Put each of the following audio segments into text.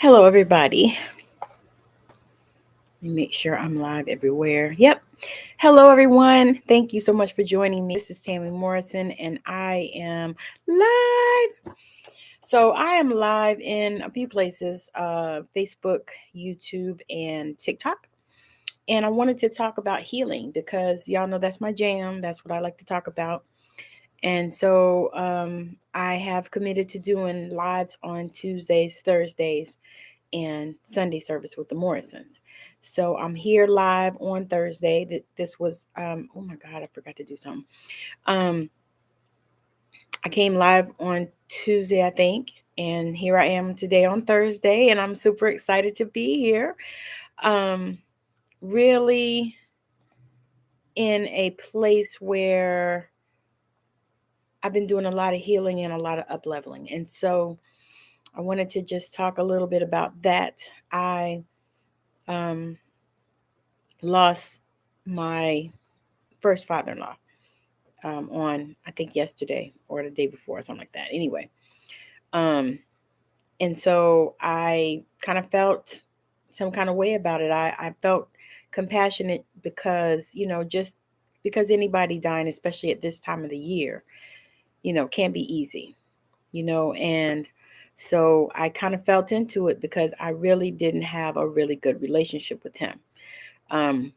Hello, everybody. Let me make sure I'm live everywhere. Yep. Hello, everyone. Thank you so much for joining me. This is Tammy Morrison, and I am live. So I am live in a few places, Facebook, YouTube, and TikTok. And I wanted to talk about healing because y'all know that's my jam. That's what I like to talk about. And so I have committed to doing lives on Tuesdays, Thursdays, and Sunday service with the Morrisons. So I'm here live on Thursday. This was oh my God, I forgot to do something. I came live on Tuesday, I think, and here I am today on Thursday, and I'm super excited to be here. Really in a place where I've been doing a lot of healing and a lot of up leveling. And so I wanted to just talk a little bit about that. I lost my first father-in-law on, I think, yesterday or the day before or something like that. Anyway, and so I kind of felt some kind of way about it. I felt compassionate because, just because anybody dying, especially at this time of the year, can't be easy, and so I kind of felt into it because I really didn't have a really good relationship with him. Um,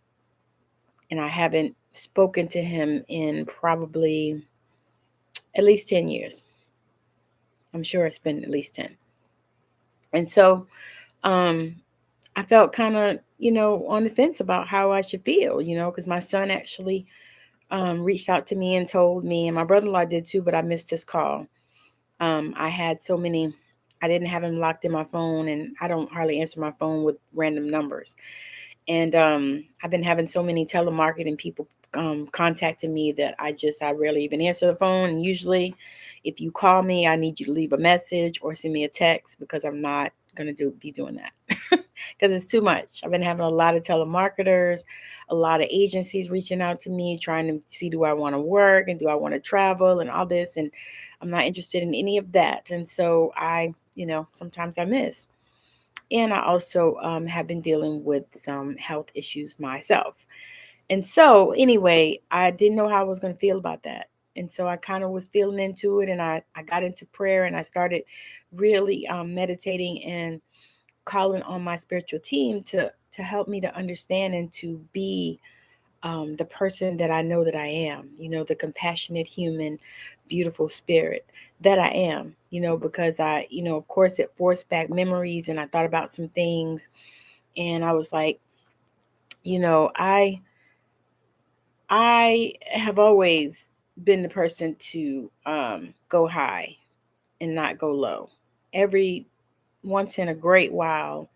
and I haven't spoken to him in probably at least 10 years. I'm sure it's been at least 10. And so I felt kind of, on the fence about how I should feel, because my son actually reached out to me and told me, and my brother-in-law did too, but I missed his call. I had so many, I didn't have him locked in my phone, and I don't hardly answer my phone with random numbers. And I've been having so many telemarketing people contacting me that I rarely even answer the phone. And usually, if you call me, I need you to leave a message or send me a text because I'm not going to be doing that because it's too much. I've been having a lot of telemarketers, a lot of agencies reaching out to me, trying to see, do I want to work and do I want to travel and all this. And I'm not interested in any of that. And so sometimes I miss. And I also have been dealing with some health issues myself. And so, anyway, I didn't know how I was going to feel about that. And so I kind of was feeling into it, and I got into prayer, and I started really meditating and calling on my spiritual team to help me to understand and to be the person that I know that I am, the compassionate human, beautiful spirit that I am, because of course it forced back memories, and I thought about some things, and I was like, I have always been the person to go high and not go low. Every once in a great while,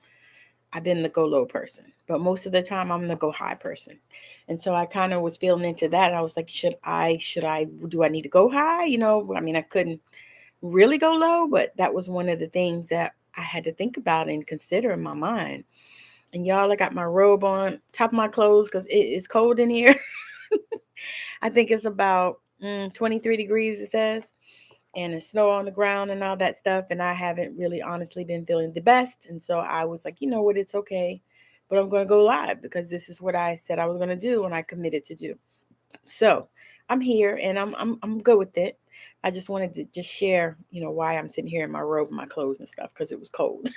I've been the go low person, but most of the time I'm the go high person. And so I kind of was feeling into that. I was like, do I need to go high? I mean, I couldn't really go low, but that was one of the things that I had to think about and consider in my mind. And y'all, I got my robe on top of my clothes because it is cold in here. I think it's about 23 degrees, it says, and it's snow on the ground and all that stuff. And I haven't really honestly been feeling the best. And so I was like, you know what, it's okay. But I'm going to go live because this is what I said I was going to do and I committed to do. So I'm here and I'm good with it. I just wanted to just share, why I'm sitting here in my robe and my clothes and stuff because it was cold.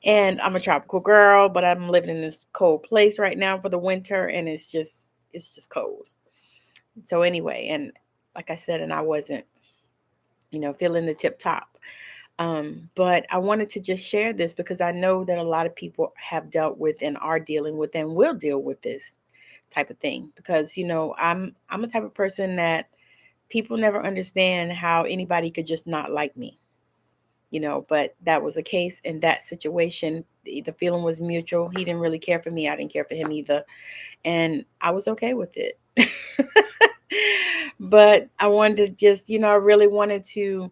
And I'm a tropical girl, but I'm living in this cold place right now for the winter, and it's just cold. So anyway, and like I said, and I wasn't, feeling the tip top. But I wanted to just share this because I know that a lot of people have dealt with and are dealing with and will deal with this type of thing because I'm a type of person that people never understand how anybody could just not like me. But that was a case in that situation. The feeling was mutual. He didn't really care for me. I didn't care for him either. And I was okay with it. But I wanted to just, I really wanted to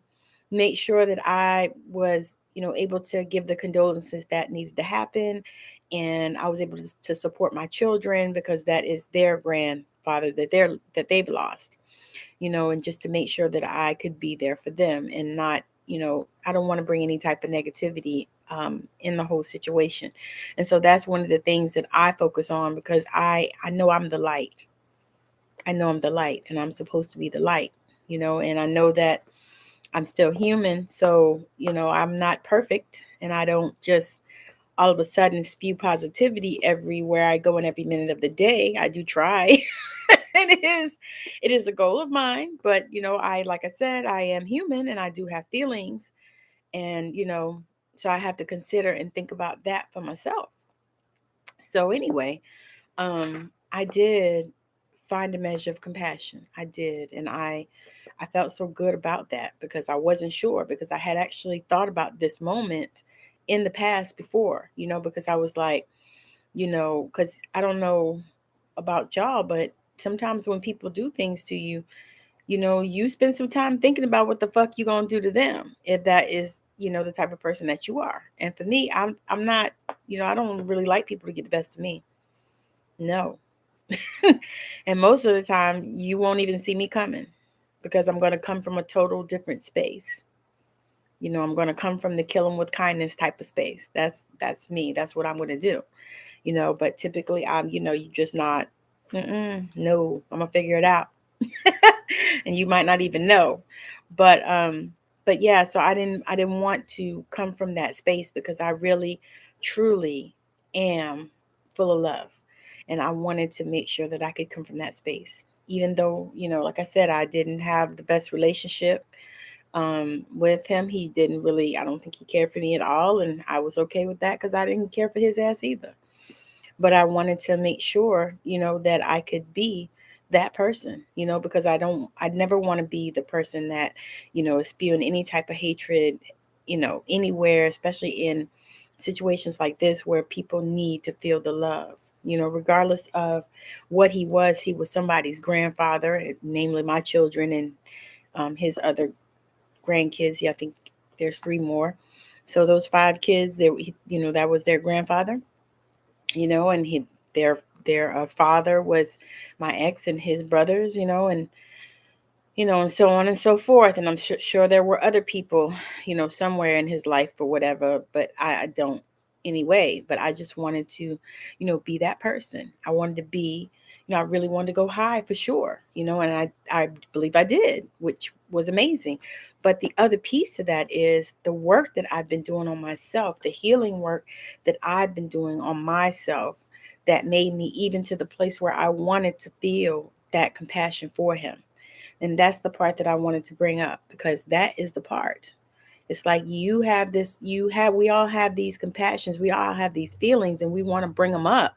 make sure that I was, able to give the condolences that needed to happen. And I was able to support my children because that is their grandfather that they've lost, and just to make sure that I could be there for them and not I don't want to bring any type of negativity in the whole situation. And so that's one of the things that I focus on, because I know I'm the light. I know I'm the light, and I'm supposed to be the light, and I know that I'm still human. So, I'm not perfect, and I don't just all of a sudden spew positivity everywhere I go and every minute of the day. I do try. It is a goal of mine, but like I said, I am human and I do have feelings, and so I have to consider and think about that for myself. So anyway, I did find a measure of compassion. I did, and I felt so good about that, because I wasn't sure, because I had actually thought about this moment in the past before, because I was like, because I don't know about y'all, but sometimes when people do things to you, you spend some time thinking about what the fuck you gonna do to them, if that is, the type of person that you are. And for me, I'm not, I don't really like people to get the best of me. No. And most of the time, you won't even see me coming, because I'm gonna come from a total different space. I'm gonna come from the kill 'em with kindness type of space. That's me. That's what I'm gonna do. But typically I'm, you just not. No, I'm gonna figure it out. And you might not even know. But yeah, so I didn't want to come from that space, because I really truly am full of love, and I wanted to make sure that I could come from that space, even though, like I said, I didn't have the best relationship with him. He didn't really, I don't think he cared for me at all, and I was okay with that, because I didn't care for his ass either. But I wanted to make sure, that I could be that person, because I'd never want to be the person that, is spewing any type of hatred, anywhere, especially in situations like this where people need to feel the love, regardless of what he was somebody's grandfather, namely my children, and his other grandkids. Yeah, I think there's 3 more. So those 5 kids, that was their grandfather, and their father was my ex and his brothers, and so on and so forth. And I'm sure there were other people, somewhere in his life or whatever, but I don't anyway. But I just wanted to, be that person. I wanted to be, I really wanted to go high for sure, and I believe I did, which was amazing. But the other piece of that is the work that I've been doing on myself, the healing work that I've been doing on myself, that made me even to the place where I wanted to feel that compassion for him. And that's the part that I wanted to bring up, because that is the part. It's like we all have these compassions, we all have these feelings, and we want to bring them up.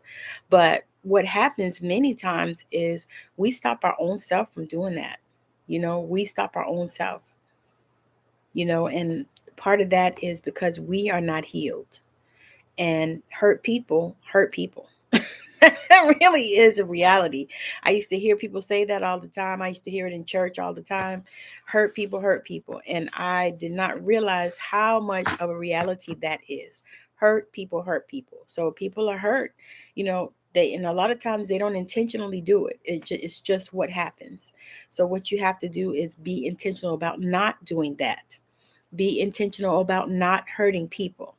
But what happens many times is we stop our own self from doing that. We stop our own self, and part of that is because we are not healed. And hurt people hurt people. That really is a reality. I used to hear people say that all the time. I used to hear it in church all the time. Hurt people hurt people. And I did not realize how much of a reality that is. Hurt people hurt people. So people are hurt, and a lot of times they don't intentionally do it. It's just what happens. So what you have to do is be intentional about not doing that. Be intentional about not hurting people.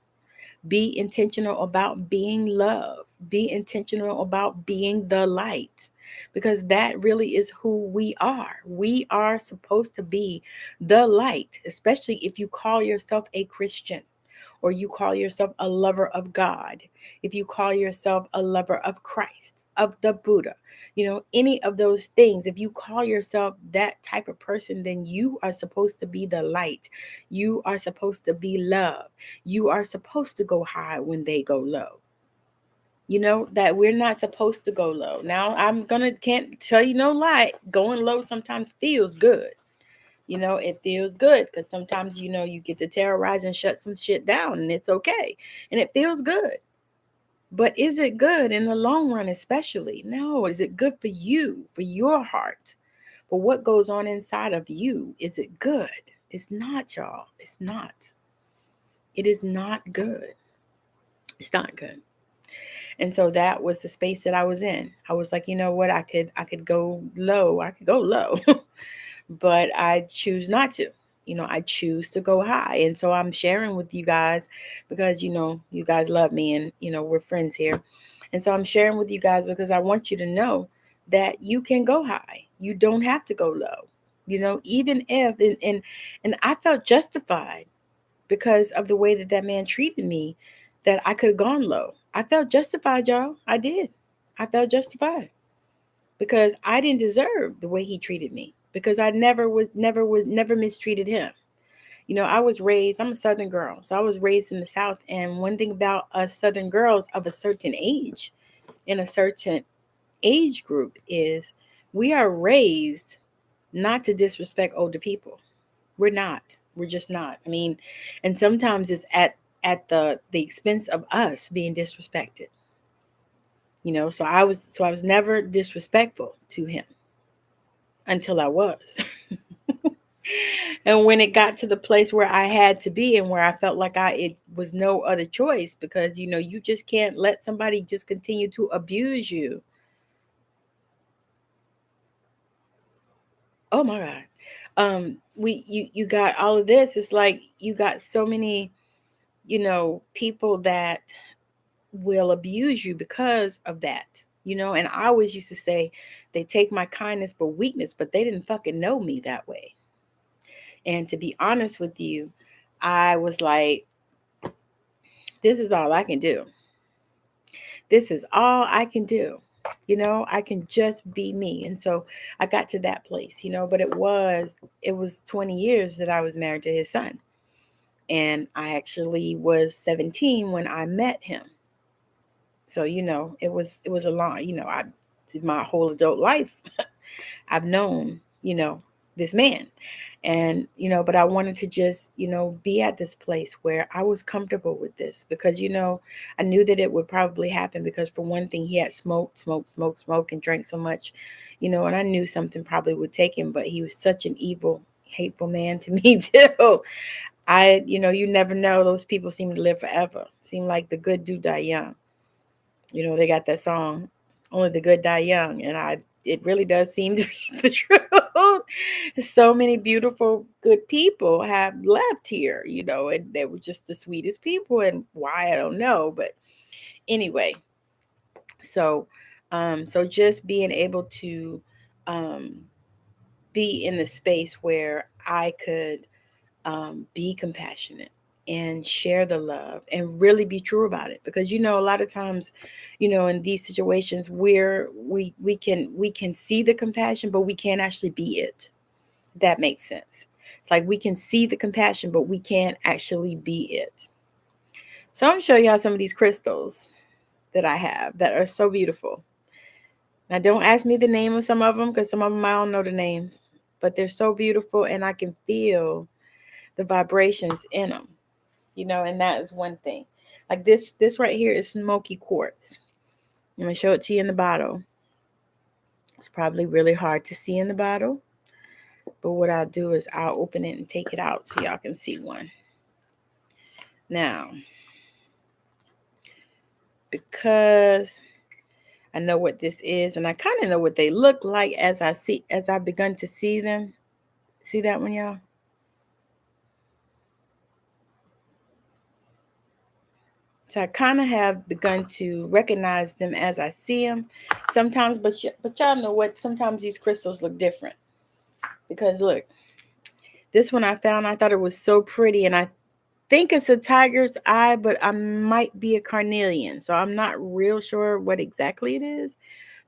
Be intentional about being love. Be intentional about being the light, because that really is who we are. We are supposed to be the light, especially if you call yourself a Christian, or you call yourself a lover of God, if you call yourself a lover of Christ, of the Buddha, any of those things, if you call yourself that type of person, then you are supposed to be the light. You are supposed to be love. You are supposed to go high when they go low. That we're not supposed to go low. Now, can't tell you no lie. Going low sometimes feels good. It feels good, because sometimes, you get to terrorize and shut some shit down, and it's okay. And it feels good. But is it good in the long run, especially? No. Is it good for you, for your heart, for what goes on inside of you? Is it good? It's not, y'all. It's not. It is not good. It's not good. And so that was the space that I was in. I was like, you know what? I could go low. I could go low. But I choose not to. I choose to go high. And so I'm sharing with you guys because, you guys love me and, we're friends here. And so I'm sharing with you guys because I want you to know that you can go high. You don't have to go low. Even if, and I felt justified because of the way that man treated me, that I could have gone low. I felt justified, y'all. I did. I felt justified because I didn't deserve the way he treated me, because I never mistreated him. I'm a Southern girl. So I was raised in the South. And one thing about us Southern girls of a certain age, in a certain age group, is we are raised not to disrespect older people. We're not. We're just not. I mean, and sometimes it's at the expense of us being disrespected. So I was never disrespectful to him until I was. And when it got to the place where I had to be and where I felt like it was no other choice, because you just can't let somebody just continue to abuse you. Oh my God. You got all of this. It's like you got so many, people that will abuse you because of that. And I always used to say they take my kindness for weakness, but they didn't fucking know me that way. And to be honest with you, I was like, this is all I can do. This is all I can do. I can just be me. And so I got to that place, but it was 20 years that I was married to his son. And I actually was 17 when I met him. So, it was a long, I did my whole adult life. I've known, this man. And, but I wanted to just, be at this place where I was comfortable with this because, I knew that it would probably happen because, for one thing, he had smoked and drank so much, and I knew something probably would take him, but he was such an evil, hateful man to me too. You never know. Those people seem to live forever. Seem like the good do die young. They got that song, Only the Good Die Young. And it really does seem to be the truth. So many beautiful, good people have left here, and they were just the sweetest people. And why, I don't know. But anyway, so just being able to be in the space where I could be compassionate and share the love and really be true about it, because a lot of times in these situations where we can see the compassion, but we can't actually be it. That makes sense. It's like we can see the compassion, but we can't actually be it. So I'm going to show y'all some of these crystals that I have that are so beautiful. Now, don't ask me the name of some of them, because some of them I don't know the names, but they're so beautiful and I can feel the vibrations in them, and that is one thing. Like this right here is smoky quartz. I'm going to show it to you in the bottle. It's probably really hard to see in the bottle, but what I'll do is I'll open it and take it out so y'all can see one. Now, because I know what this is, and I kind of know what they look like as I've begun to see them. See that one, y'all? So I kind of have begun to recognize them as I see them sometimes, but y'all know what? Sometimes these crystals look different, because look, this one I found, I thought it was so pretty, and I think it's a tiger's eye, but I might be a carnelian, so I'm not real sure what exactly it is,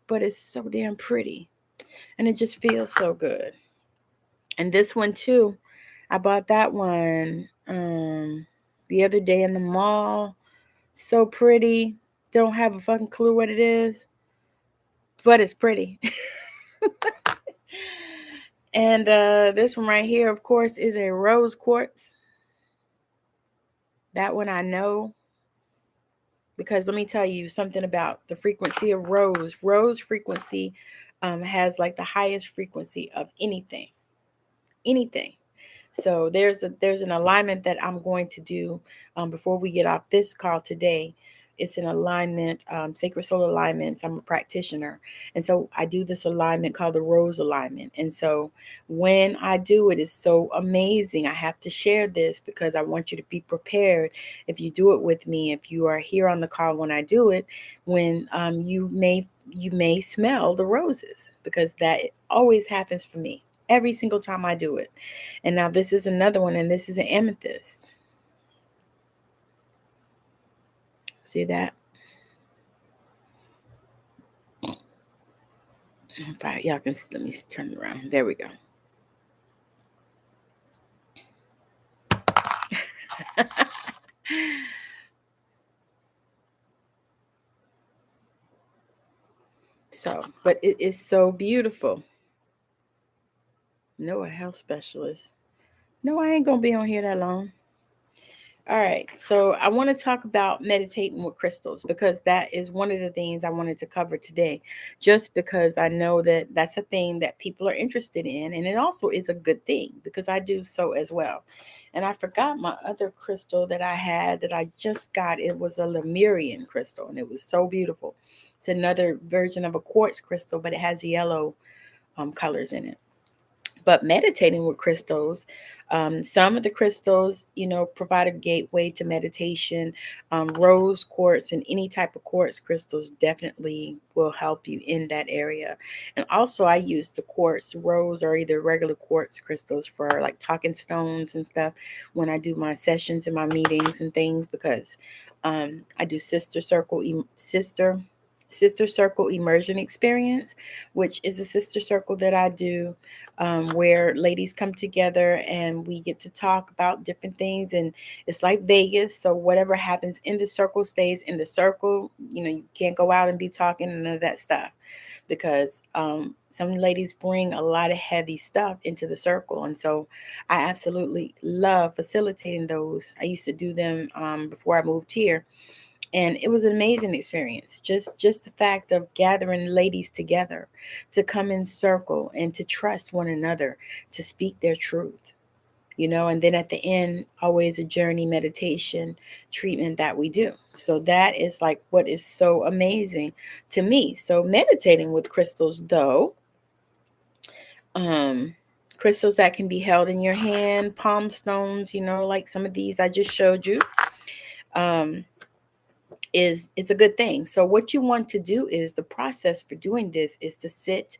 but it's so damn pretty, and it just feels so good. And this one too, I bought that one the other day in the mall. So pretty. Don't have a fucking clue what it is, but it's pretty. And this one right here, of course, is a rose quartz. That one I know, because let me tell you something about the frequency of rose. Rose frequency has like the highest frequency of anything. So there's an alignment that I'm going to do before we get off this call today, It's an alignment, sacred soul alignments. I'm a practitioner. And so I do this alignment called the rose alignment. And so when I do it, it's so amazing. I have to share this because I want you to be prepared. If you do it with me, if you are here on the call when I do it, when you may smell the roses, because that always happens for me every single time I do it. And now this is another one, and this is an amethyst. See that? If y'all can, let me turn it around. There we go. So, but it is so beautiful. No, a health specialist. No, I ain't gonna be on here that long. All right, so I want to talk about meditating with crystals, because that is one of the things I wanted to cover today, just because I know that that's a thing that people are interested in, and it also is a good thing because I do so as well. And I forgot my other crystal that I had that I just got. It was a Lemurian crystal, and it was so beautiful. It's another version of a quartz crystal, but it has yellow colors in it. But meditating with crystals, some of the crystals, provide a gateway to meditation. Rose quartz and any type of quartz crystals definitely will help you in that area. And also, I use the quartz rose or either regular quartz crystals for like talking stones and stuff when I do my sessions and my meetings and things, because I do sister circle immersion experience, which is a sister circle that I do, where ladies come together and we get to talk about different things. And it's like Vegas. So whatever happens in the circle stays in the circle. You can't go out and be talking and none of that stuff, because some ladies bring a lot of heavy stuff into the circle. And so I absolutely love facilitating those. I used to do them before I moved here. And it was an amazing experience. Just the fact of gathering ladies together to come in circle and to trust one another, to speak their truth, and then at the end, always a journey meditation treatment that we do. So that is like what is so amazing to me. So meditating with crystals, though, crystals that can be held in your hand, palm stones, like some of these I just showed you. It's a good thing. So what you want to do is, the process for doing this is to sit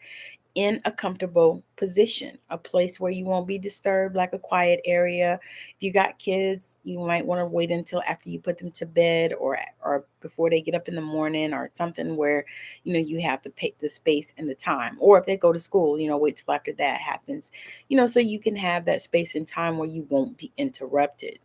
in a comfortable position, a place where you won't be disturbed, like a quiet area. If you got kids, you might want to wait until after you put them to bed, or before they get up in the morning, or something where you have the space and the time. Or if they go to school, wait till after that happens, so you can have that space and time where you won't be interrupted.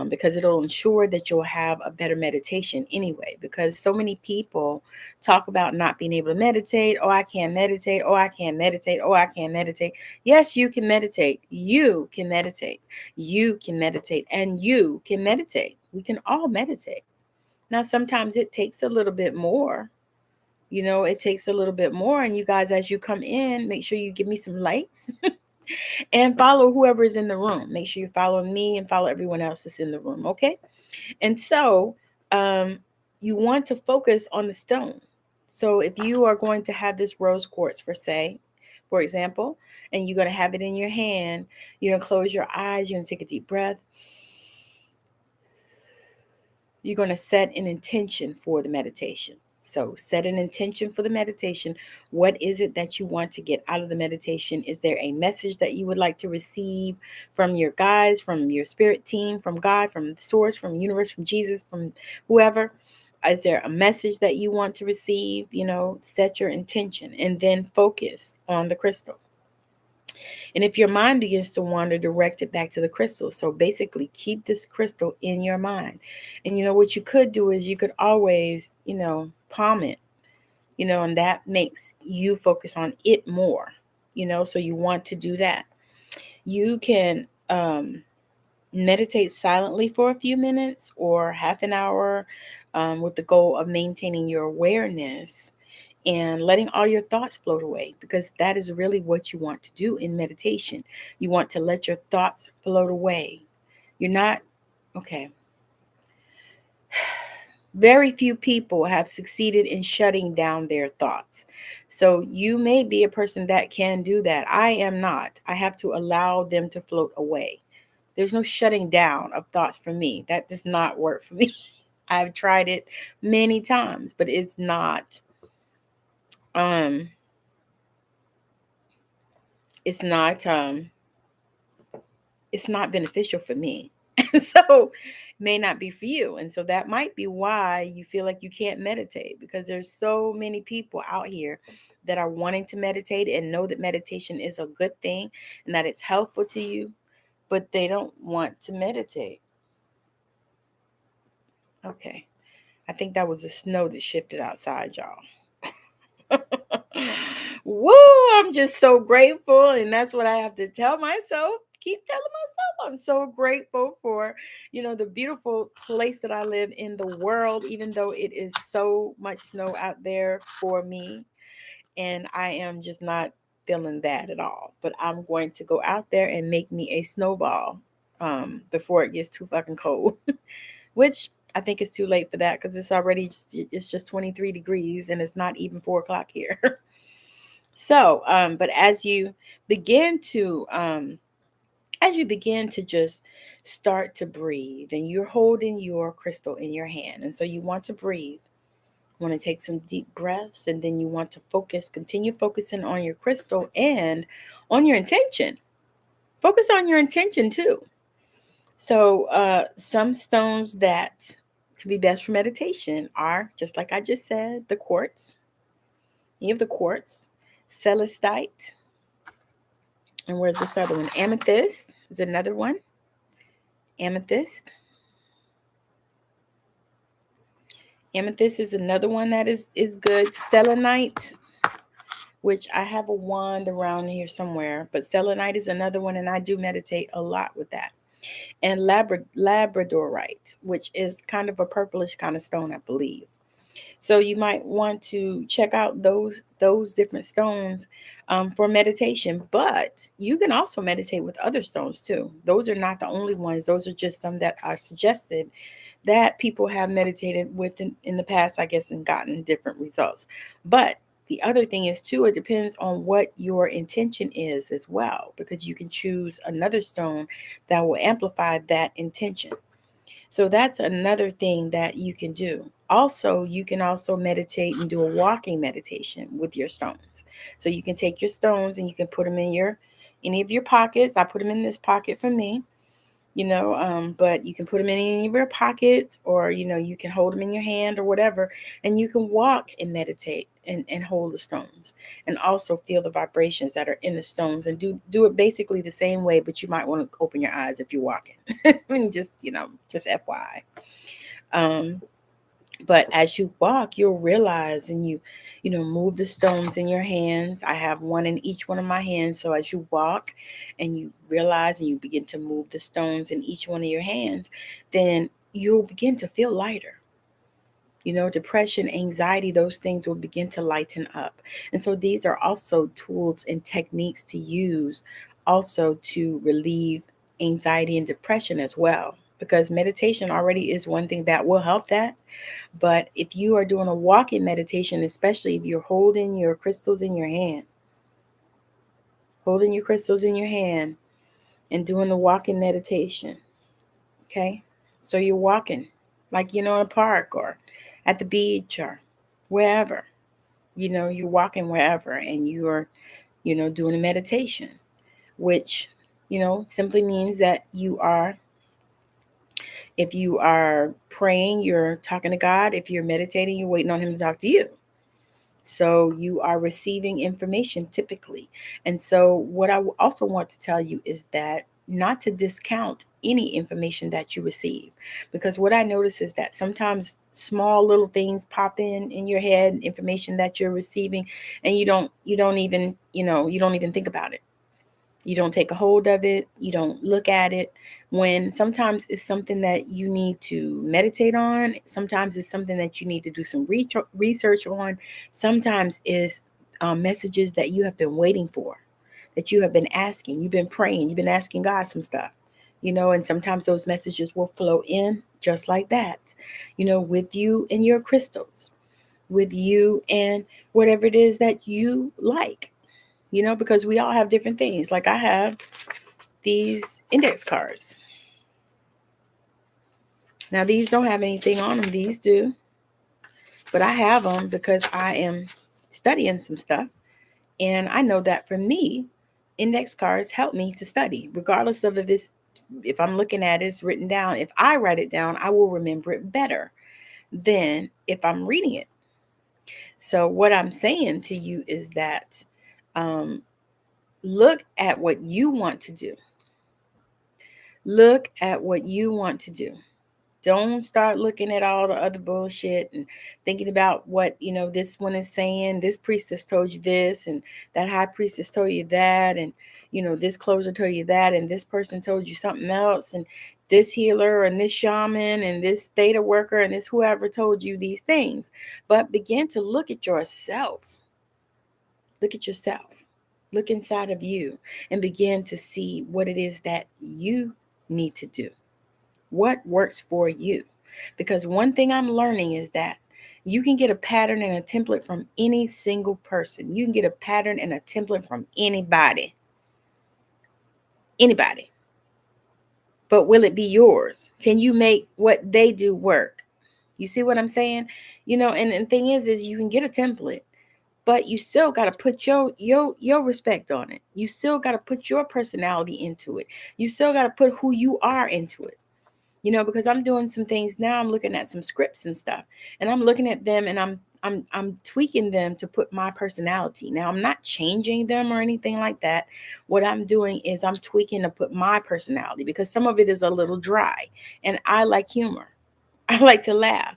Because it'll ensure that you'll have a better meditation anyway. Because so many people talk about not being able to meditate. Oh, I can't meditate. Oh, I can't meditate. Oh, I can't meditate. Yes, you can meditate. You can meditate. You can meditate. And you can meditate. We can all meditate. Now, sometimes it takes a little bit more. It takes a little bit more. And you guys, as you come in, make sure you give me some likes. And follow whoever is in the room. Make sure you follow me and follow everyone else that's in the room, okay? And so you want to focus on the stone. So if you are going to have this rose quartz, for example, and you're going to have it in your hand, you're going to close your eyes, you're going to take a deep breath. You're going to set an intention for the meditation. So set an intention for the meditation. What is it that you want to get out of the meditation? Is there a message that you would like to receive from your guides, from your spirit team, from God, from the source, from the universe, from Jesus, from whoever? Is there a message that you want to receive? Set your intention and then focus on the crystal. And if your mind begins to wander, direct it back to the crystal. So basically, keep this crystal in your mind. And what you could do is you could always, palm it, and that makes you focus on it more, so you want to do that. You can meditate silently for a few minutes or half an hour, with the goal of maintaining your awareness and letting all your thoughts float away, because that is really what you want to do in meditation. You want to let your thoughts float away. You're not, okay. Very few people have succeeded in shutting down their thoughts. So you may be a person that can do that. I am not. I have to allow them to float away. There's no shutting down of thoughts for me. That does not work for me. I've tried it many times, but um it's not it's not beneficial for me. So may not be for you. And so that might be why you feel like you can't meditate, because there's so many people out here that are wanting to meditate and know that meditation is a good thing and that it's helpful to you, but they don't want to meditate. Okay. I think that was the snow that shifted outside, y'all. Woo! I'm just so grateful. And that's what I have to tell myself. Keep telling myself I'm so grateful for, the beautiful place that I live in the world, even though it is so much snow out there for me. And I am just not feeling that at all. But I'm going to go out there and make me a snowball before it gets too fucking cold, which I think it's too late for that because it's just 23 degrees and it's not even 4 o'clock here. So, but as you begin to just start to breathe, and you're holding your crystal in your hand, and so you want to breathe, you want to take some deep breaths, and then you want to continue focusing on your crystal and on your intention. Focus on your intention too. So, some stones that can be best for meditation are, just like I just said, the quartz. You have the quartz, celestite, and where's this other one? Amethyst is another one. Amethyst. Amethyst is another one that is good. Selenite, which I have a wand around here somewhere, but selenite is another one, and I do meditate a lot with that. And labradorite, which is kind of a purplish kind of stone, I believe. So you might want to check out those different stones for meditation. But you can also meditate with other stones too. Those are not the only ones. Those are just some that are suggested that people have meditated with in the past, I guess, and gotten different results. But the other thing is too, it depends on what your intention is as well, because you can choose another stone that will amplify that intention. So that's another thing that you can do. Also, you can also meditate and do a walking meditation with your stones. So you can take your stones and you can put them in any of your pockets. I put them in this pocket for me, but you can put them in any of your pockets, or you can hold them in your hand or whatever, and you can walk and meditate and hold the stones, and also feel the vibrations that are in the stones, and do it basically the same way, but you might want to open your eyes if you're walking. And just FYI. But as you walk, you'll realize, and move the stones in your hands. I have one in each one of my hands. So as you walk and you realize and you begin to move the stones in each one of your hands, then you'll begin to feel lighter. Depression, anxiety, those things will begin to lighten up. And so these are also tools and techniques to use also to relieve anxiety and depression as well. Because meditation already is one thing that will help that. But if you are doing a walking meditation, especially if you're holding your crystals in your hand, and doing the walking meditation, okay? So you're walking like, in a park or at the beach or wherever, you're walking wherever, and you're, doing a meditation, which, simply means that if you are praying, you're talking to God. If you're meditating, you're waiting on him to talk to you. So you are receiving information typically. And so what I also want to tell you is that not to discount any information that you receive, because what I notice is that sometimes small little things pop in your head, information that you're receiving, and you don't even think about it. You don't take a hold of it. You don't look at it. When sometimes it's something that you need to meditate on. Sometimes it's something that you need to do some research on. Sometimes it's messages that you have been waiting for, that you have been asking. You've been praying. You've been asking God some stuff, and sometimes those messages will flow in just like that, with you and your crystals, with you and whatever it is that you like, because we all have different things. Like I have these index cards. Now, these don't have anything on them. These do. But I have them because I am studying some stuff. And I know that for me, index cards help me to study, regardless of if I'm looking at it, it's written down. If I write it down, I will remember it better than if I'm reading it. So what I'm saying to you is that look at what you want to do. Look at what you want to do. Don't start looking at all the other bullshit and thinking about what, this one is saying. This priestess told you this, and that high priestess told you that, and, this closer told you that, and this person told you something else, and this healer and this shaman and this theta worker and this whoever told you these things. But begin to look at yourself. Look at yourself. Look inside of you and begin to see what it is that you need to do. What works for you? Because one thing I'm learning is that you can get a pattern and a template from any single person. You can get a pattern and a template from anybody. Anybody. But will it be yours? Can you make what they do work? You see what I'm saying? And the thing is you can get a template, but you still got to put your respect on it. You still got to put your personality into it. You still got to put who you are into it. Because I'm doing some things now. I'm looking at some scripts and stuff, and I'm looking at them, and I'm tweaking them to put my personality. Now, I'm not changing them or anything like that. What I'm doing is I'm tweaking to put my personality, because some of it is a little dry, and I like humor. I like to laugh.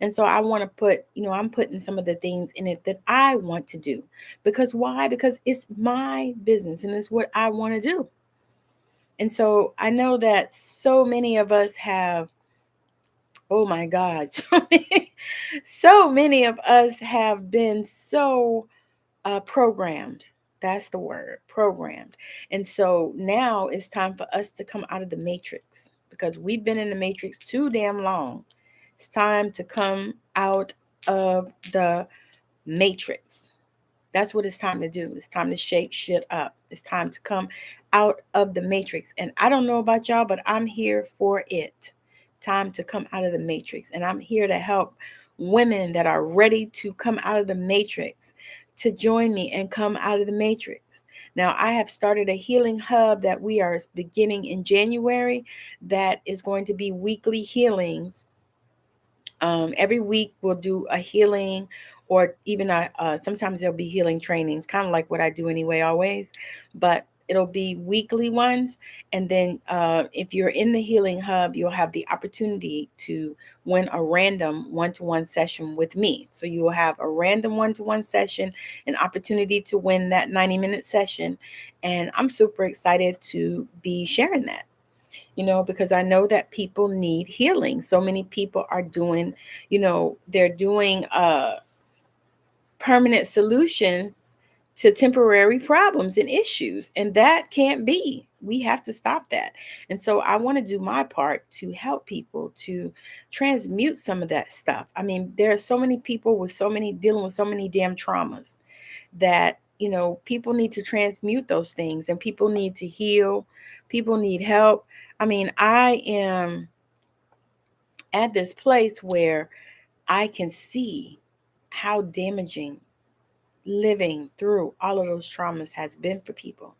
And so I want to put, I'm putting some of the things in it that I want to do. Because why? Because it's my business and it's what I want to do. And so I know that so many of us have, oh my God, so many of us have been so programmed. That's the word, programmed. And so now it's time for us to come out of the matrix, because we've been in the matrix too damn long. It's time to come out of the matrix. That's what it's time to do. It's time to shake shit up. It's time to come out of the matrix. And I don't know about y'all, but I'm here for it. Time to come out of the matrix. And I'm here to help women that are ready to come out of the matrix to join me and come out of the matrix. Now, I have started a healing hub that we are beginning in January that is going to be weekly healings. Every week we'll do a healing, or even sometimes there'll be healing trainings, kind of like what I do anyway, always, but it'll be weekly ones. And then if you're in the healing hub, you'll have the opportunity to win a random one-to-one session with me. So you will have a random one-to-one session, an opportunity to win that 90-minute session. And I'm super excited to be sharing that. Because I know that people need healing. So many people are doing, they're doing permanent solutions to temporary problems and issues. And that can't be. We have to stop that. And so I want to do my part to help people to transmute some of that stuff. I mean, there are so many people dealing with so many damn traumas that, people need to transmute those things, and people need to heal. People need help. I mean, I am at this place where I can see how damaging living through all of those traumas has been for people.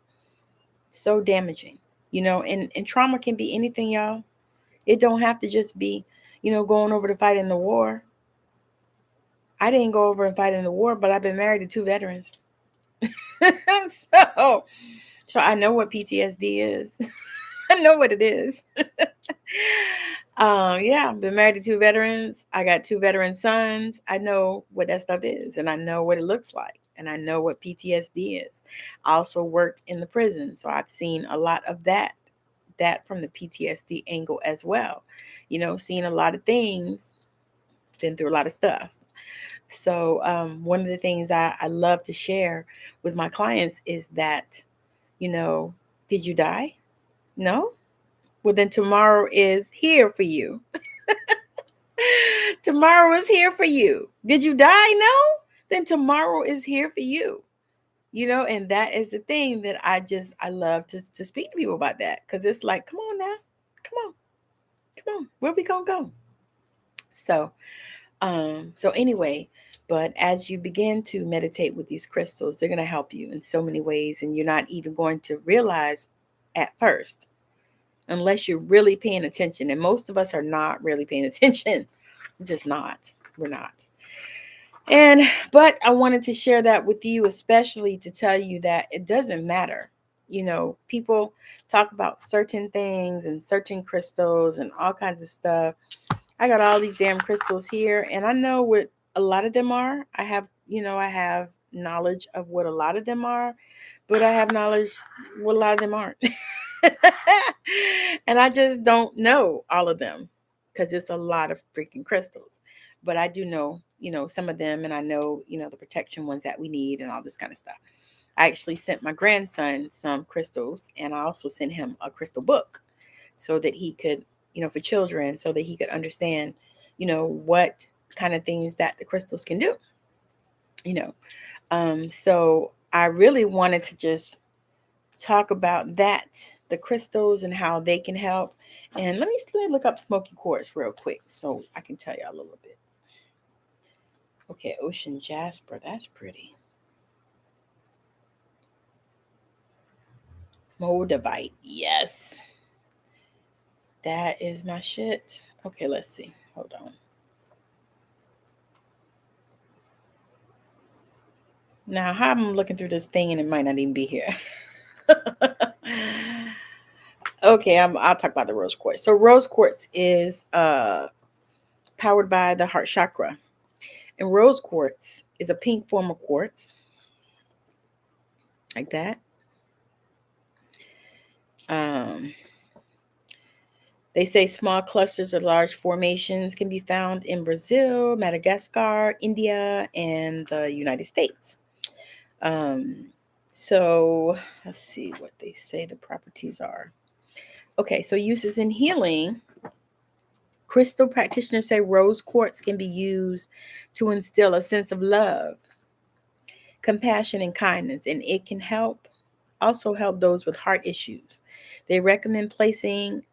So damaging, and trauma can be anything, y'all. It don't have to just be, going over to fight in the war. I didn't go over and fight in the war, but I've been married to 2 veterans. So I know what PTSD is. I know what it is. Yeah, I've been married to 2 veterans. I got 2 veteran sons. I know what that stuff is, and I know what it looks like, and I know what PTSD is. I also worked in the prison, so I've seen a lot of that from the PTSD angle as well. Seen a lot of things, been through a lot of stuff. So one of the things I love to share with my clients is that, did you die? No? Well, then tomorrow is here for you. Tomorrow is here for you. Did you die? No? Then tomorrow is here for you. And that is the thing that I love to speak to people about that. Because it's like, come on now. Come on. Where we gonna go? So anyway, but as you begin to meditate with these crystals, they're gonna help you in so many ways, and you're not even going to realize at first, unless you're really paying attention. And most of us are not really paying attention. We're just not. We're not. But I wanted to share that with you, especially to tell you that it doesn't matter. People talk about certain things and certain crystals and all kinds of stuff. I got all these damn crystals here, and I know what a lot of them are. I have knowledge of what a lot of them are, but I have knowledge what a lot of them aren't. And I just don't know all of them because it's a lot of freaking crystals. But I do know, some of them, and I know, the protection ones that we need and all this kind of stuff. I actually sent my grandson some crystals, and I also sent him a crystal book so that he could, for children, so that he could understand, what kind of things that the crystals can do. So I really wanted to just talk about that, the crystals and how they can help. And let me look up smoky quartz real quick so I can tell you a little bit. Okay, ocean jasper, that's pretty. Moldavite, yes. That is my shit. Okay, let's see. Hold on. Now, how I'm looking through this thing and it might not even be here. Okay, I'll talk about the rose quartz. So rose quartz is powered by the heart chakra. And rose quartz is a pink form of quartz. Like that. They say small clusters or large formations can be found in Brazil, Madagascar, India, and the United States. So let's see what they say the properties are. Okay, so uses in healing. Crystal practitioners say rose quartz can be used to instill a sense of love, compassion, and kindness, and it can also help those with heart issues. They recommend placing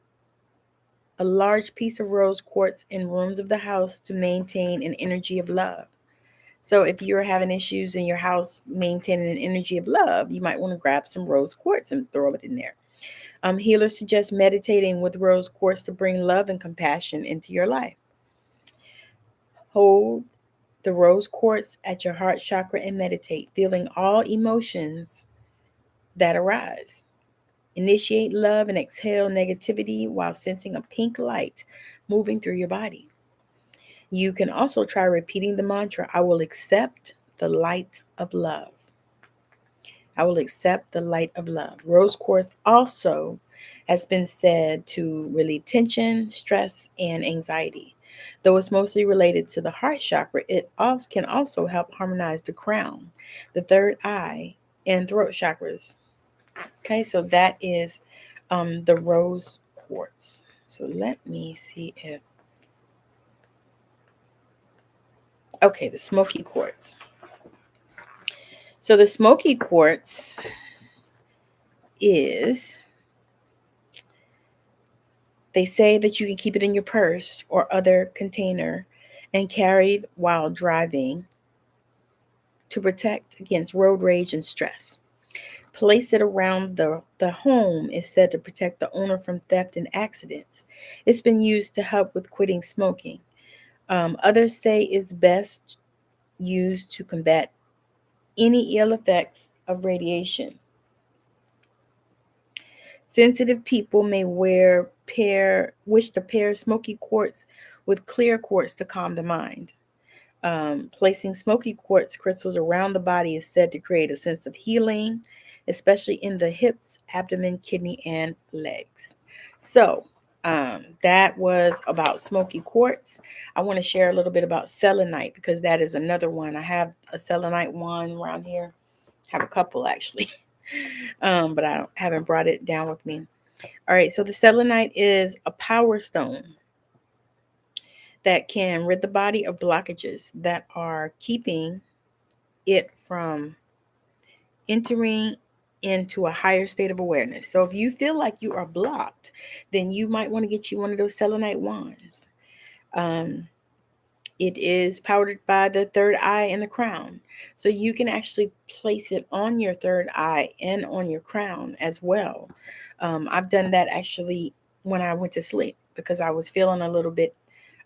a large piece of rose quartz in rooms of the house to maintain an energy of love. So if you're having issues in your house maintaining an energy of love, you might want to grab some rose quartz and throw it in there. Healers suggest meditating with rose quartz to bring love and compassion into your life. Hold the rose quartz at your heart chakra and meditate, feeling all emotions that arise. Initiate love and exhale negativity while sensing a pink light moving through your body. You can also try repeating the mantra, I will accept the light of love. I will accept the light of love. Rose quartz also has been said to relieve tension, stress, and anxiety. Though it's mostly related to the heart chakra, it can also help harmonize the crown, the third eye, and throat chakras. Okay, so that is the rose quartz. So let me see if... Okay, the smoky quartz. So the smoky quartz is... They say that you can keep it in your purse or other container and carry it while driving to protect against road rage and stress. Place it around the home is said to protect the owner from theft and accidents. It's been used to help with quitting smoking. Others say it's best used to combat any ill effects of radiation. Sensitive people may wish to pair smoky quartz with clear quartz to calm the mind. Placing smoky quartz crystals around the body is said to create a sense of healing, especially in the hips, abdomen, kidney, and legs. So that was about smoky quartz. I want to share a little bit about selenite because that is another one. I have a selenite one around here. I have a couple actually. But I haven't brought it down with me. All right, so the selenite is a power stone. that can rid the body of blockages that are keeping it from entering into a higher state of awareness. So if you feel like you are blocked, then you might want to get you one of those selenite wands. It is powdered by the third eye and the crown. So you can actually place it on your third eye and on your crown as well. I've done that actually when I went to sleep because I was feeling a little bit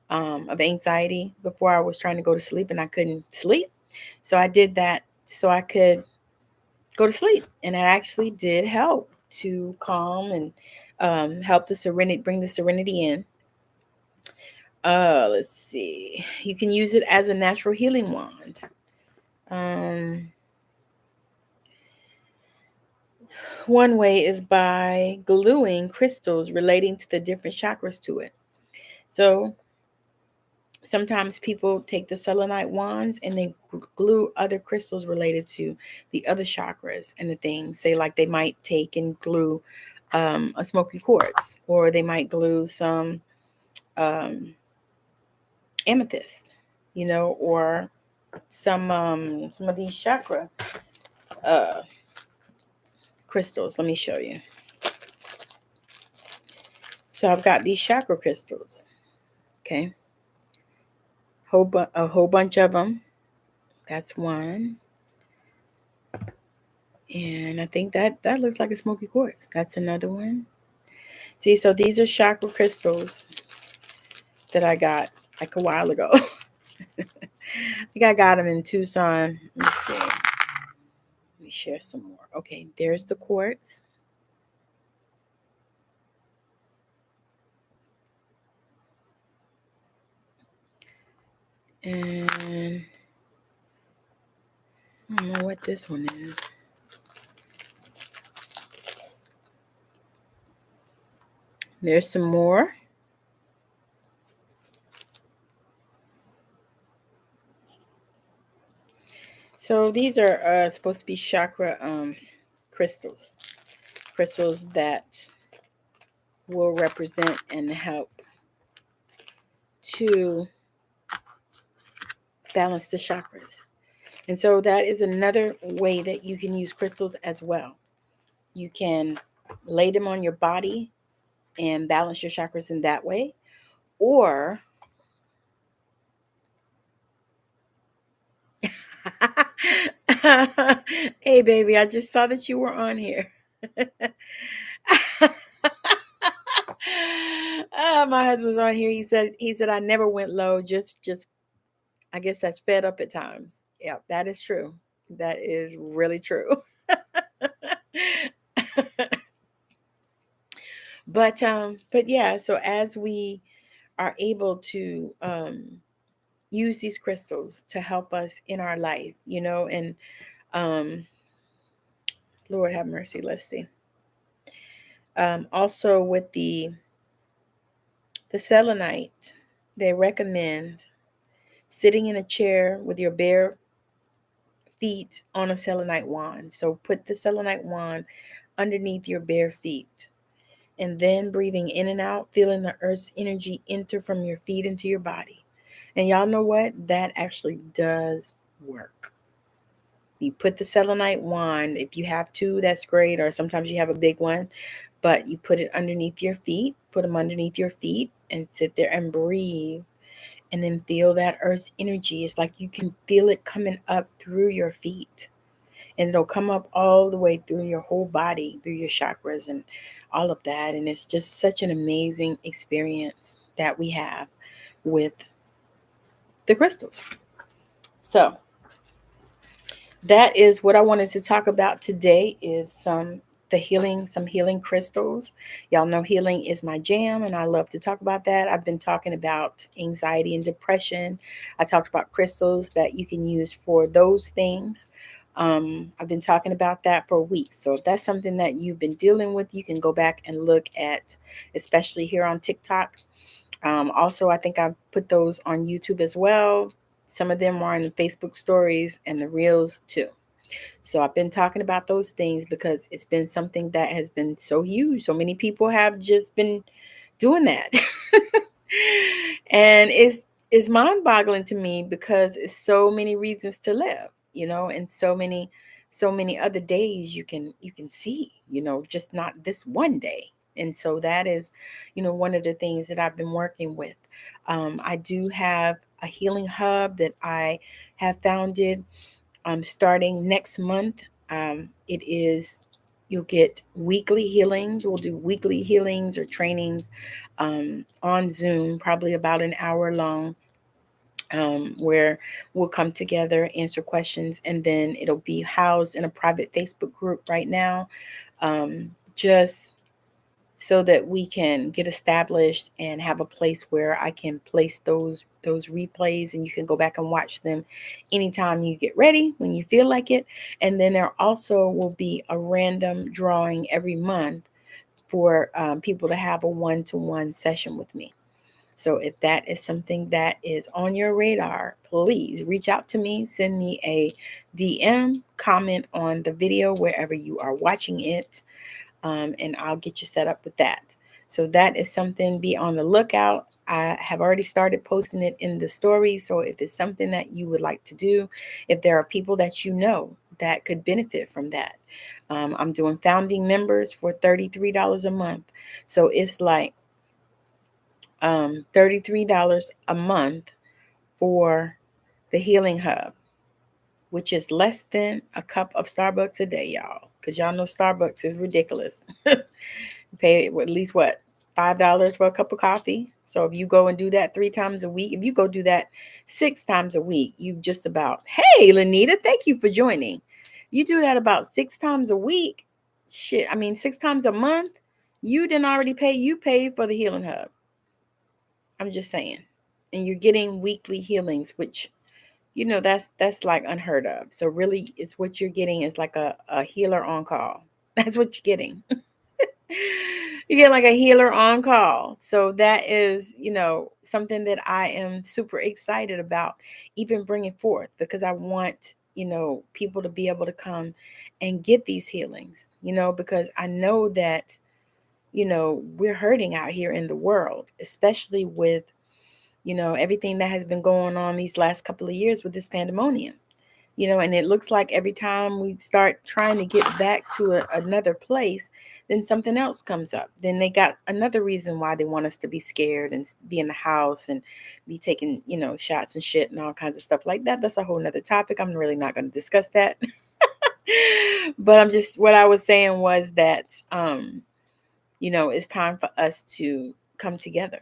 of anxiety before I was trying to go to sleep and I couldn't sleep. So I did that so I could go to sleep. And it actually did help to calm and help the serenity, bring the serenity in. Let's see. You can use it as a natural healing wand. One way is by gluing crystals relating to the different chakras to it. So sometimes people take the selenite wands and they glue other crystals related to the other chakras and the things. Say like they might take and glue a smoky quartz, or they might glue some amethyst, or some of these chakra crystals. Let me show you. So I've got these chakra crystals. Okay. A whole bunch of them. That's one. And I think that looks like a smoky quartz. That's another one. See, so these are chakra crystals that I got like a while ago. I think I got them in Tucson. Let's see. Let me share some more. Okay, there's the quartz. And I don't know what this one is. There's some more. So these are supposed to be chakra crystals that will represent and help to balance the chakras. And so that is another way that you can use crystals as well. You can lay them on your body and balance your chakras in that way. Or hey baby, I just saw that you were on here. My husband's on here. He said I never went low, just I guess that's fed up at times. Yeah, that is true. That is really true. But yeah, so as we are able to use these crystals to help us in our life, and Lord have mercy, let's see. Also with the selenite, they recommend sitting in a chair with your bare feet on a selenite wand. So put the selenite wand underneath your bare feet. And then breathing in and out, feeling the earth's energy enter from your feet into your body. And y'all know what? That actually does work. You put the selenite wand, if you have two, that's great. Or sometimes you have a big one, but you put it underneath your feet, put them underneath your feet and sit there and breathe. And then feel that earth's energy. It's like you can feel it coming up through your feet. And it'll come up all the way through your whole body, through your chakras and all of that. And it's just such an amazing experience that we have with the crystals. So that is what I wanted to talk about today, is some healing crystals. Y'all know healing is my jam, and I love to talk about that. I've been talking about anxiety and depression. I talked about crystals that you can use for those things. I've been talking about that for weeks. So if that's something that you've been dealing with, you can go back and look at, especially here on TikTok. Also, I think I've put those on YouTube as well. Some of them are in the Facebook stories and the reels too. So I've been talking about those things because it's been something that has been so huge. So many people have just been doing that. And it's mind-boggling to me because it's so many reasons to live, and so many other days you can see, just not this one day. And so that is, one of the things that I've been working with. I do have a healing hub that I have founded starting next month. It is You'll get weekly healings. We'll do weekly healings or trainings on Zoom, probably about an hour long, where we'll come together, answer questions, and then it'll be housed in a private Facebook group right now, just so that we can get established and have a place where I can place those replays, and you can go back and watch them anytime you get ready, when you feel like it. And then there also will be a random drawing every month for people to have a one-to-one session with me. So if that is something that is on your radar, please reach out to me, send me a DM, comment on the video wherever you are watching it, and I'll get you set up with that. So that is something, be on the lookout. I have already started posting it in the story. So if it's something that you would like to do, if there are people that you know that could benefit from that, I'm doing founding members for $33 a month. So it's like $33 a month for the Healing Hub, which is less than a cup of Starbucks a day, y'all. Because y'all know Starbucks is ridiculous. Pay at least what? $5 for a cup of coffee. So if you go and do that 3 times a week, if you go do that 6 times a week, you just about, hey, Lanita, thank you for joining. You do that about 6 times a week. 6 times a month. You didn't already pay. You paid for the Healing Hub. I'm just saying. And you're getting weekly healings, which, that's like unheard of. So really, it's what you're getting is like a healer on call. That's what you're getting. You get like a healer on call. So that is, something that I am super excited about even bringing forth, because I want, people to be able to come and get these healings, because I know that, we're hurting out here in the world, especially with, everything that has been going on these last couple of years with this pandemonium. And it looks like every time we start trying to get back to another place, then something else comes up. Then they got another reason why they want us to be scared and be in the house and be taking, shots and shit and all kinds of stuff like that. That's a whole nother topic. I'm really not going to discuss that. But what I was saying was that, it's time for us to come together.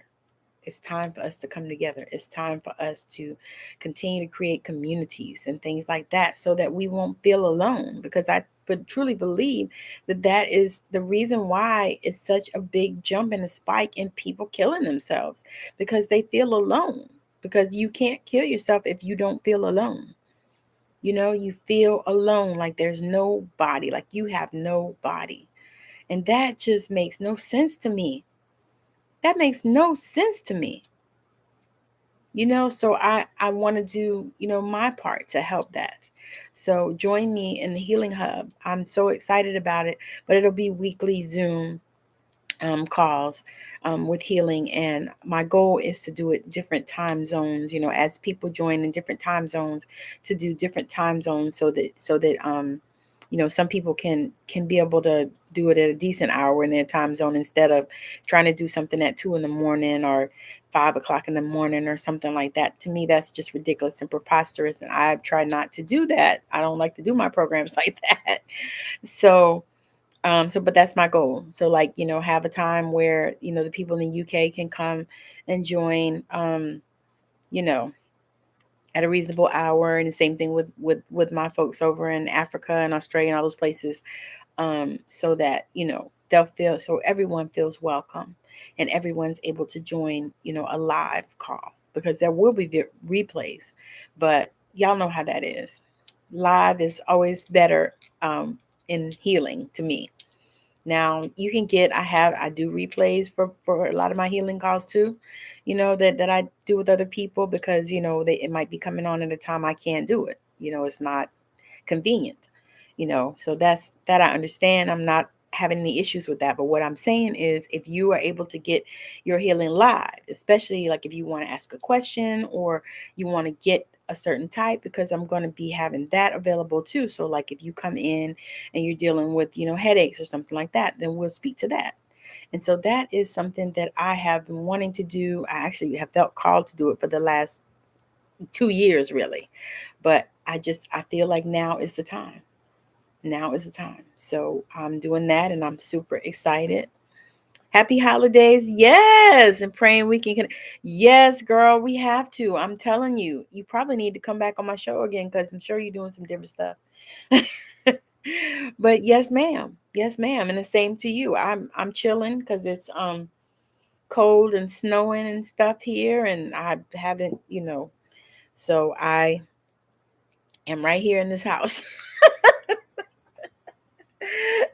It's time for us to come together. It's time for us to continue to create communities and things like that, so that we won't feel alone. Because I would truly believe that is the reason why it's such a big jump and a spike in people killing themselves, because they feel alone. Because you can't kill yourself if you don't feel alone. You feel alone, like there's nobody, like you have no body. And that just makes no sense to me. That makes no sense to me. So I want to do, my part to help that. So join me in the Healing Hub. I'm so excited about it, but it'll be weekly Zoom calls with healing. And my goal is to do it different time zones, as people join in different time zones, to do different time zones, so that some people can be able to do it at a decent hour in their time zone, instead of trying to do something at 2 a.m. or 5 o'clock in the morning or something like that. To me, that's just ridiculous and preposterous. And I try not to do that. I don't like to do my programs like that. But that's my goal. So have a time where, the people in the UK can come and join, you know, at a reasonable hour. And the same thing with my folks over in Africa and Australia and all those places. So that, they'll feel, so everyone feels welcome and everyone's able to join, a live call, because there will be replays, but y'all know how that is. Live is always better in healing to me. Now you can I do replays for a lot of my healing calls too, that I do with other people, because, it might be coming on at a time I can't do it. It's not convenient, so that I understand. I'm not having any issues with that. But what I'm saying is, if you are able to get your healing live, especially like if you want to ask a question or you want to get a certain type, because I'm going to be having that available too. So like if you come in and you're dealing with, headaches or something like that, then we'll speak to that. And so that is something that I have been wanting to do. I actually have felt called to do it for the last 2 years, really. But I feel like now is the time. Now is the time. So I'm doing that and I'm super excited. Happy holidays. Yes. And praying we can. Yes, girl, we have to. I'm telling you, you probably need to come back on my show again because I'm sure you're doing some different stuff. But yes, ma'am. Yes, ma'am. And the same to you. I'm chilling because it's cold and snowing and stuff here. And I haven't, so I am right here in this house.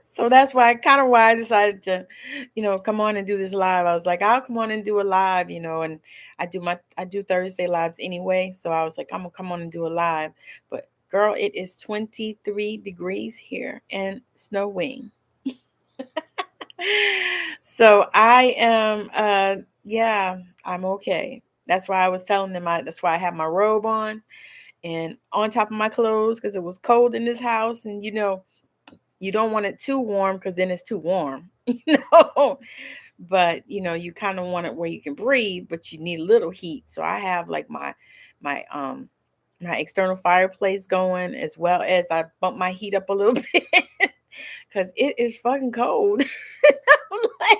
So that's why I decided to, come on and do this live. I was like, I'll come on and do a live, and I do Thursday lives anyway. So I was like, I'm gonna come on and do a live. But girl, it is 23 degrees here and snowing. So I am yeah, I'm okay. That's why I was telling them that's why I have my robe on and on top of my clothes because it was cold in this house. And you don't want it too warm because then it's too warm, but you kind of want it where you can breathe, but you need a little heat. So I have like my my external fireplace going, as well as I bump my heat up a little bit because it is fucking cold. I'm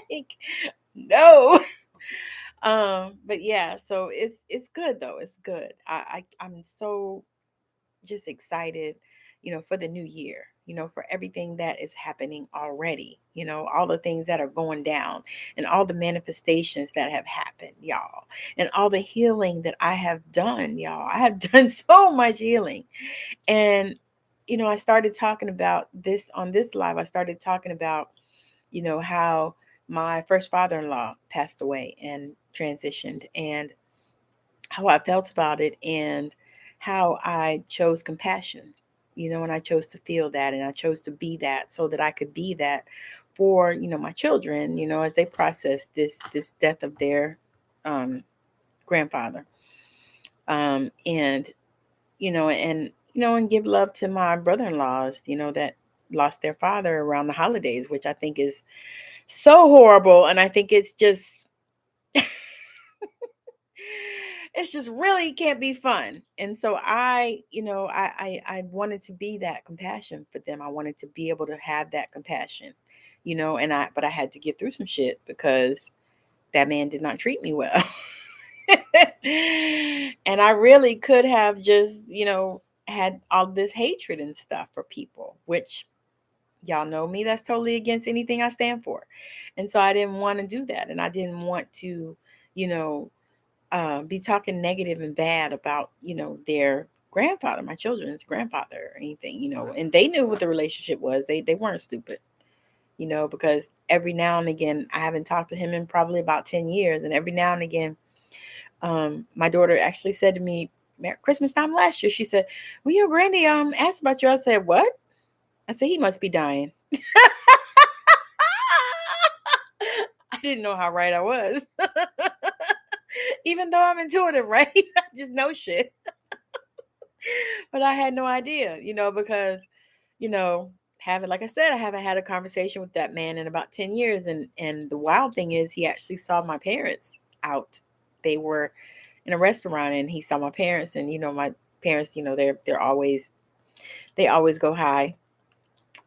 like, no. But yeah, so it's good though. It's good. I'm so just excited, for the new year, for everything that is happening already, all the things that are going down and all the manifestations that have happened, y'all, and all the healing that I have done, y'all. I have done so much healing. And, I started talking about this on this live. I started talking about, how my first father-in-law passed away and transitioned, and how I felt about it, and how I chose compassion, and I chose to feel that, and I chose to be that so that I could be that for, my children, as they process this death of their um, grandfather. And, and give love to my brother-in-laws, that lost their father around the holidays, which I think is so horrible. And I think it's just really can't be fun. And so I wanted to be that compassion for them. I wanted to be able to have that compassion, but I had to get through some shit because that man did not treat me well. And I really could have just, had all this hatred and stuff for people, which y'all know me, that's totally against anything I stand for. And so I didn't want to do that. And I didn't want to, you know, be talking negative and bad about, their grandfather, my children's grandfather or anything, and they knew what the relationship was. They weren't stupid, because every now and again, I haven't talked to him in probably about 10 years. And every now and again, my daughter actually said to me, Christmas time last year, she said, well, your granny asked about you. I said, what? I said, he must be dying. I didn't know how right I was. Even though I'm intuitive, right? I just know shit. But I had no idea, because, like I said, I haven't had a conversation with that man in about 10 years. And the wild thing is he actually saw my parents out. They were in a restaurant and he saw my parents, and, my parents, they always go high.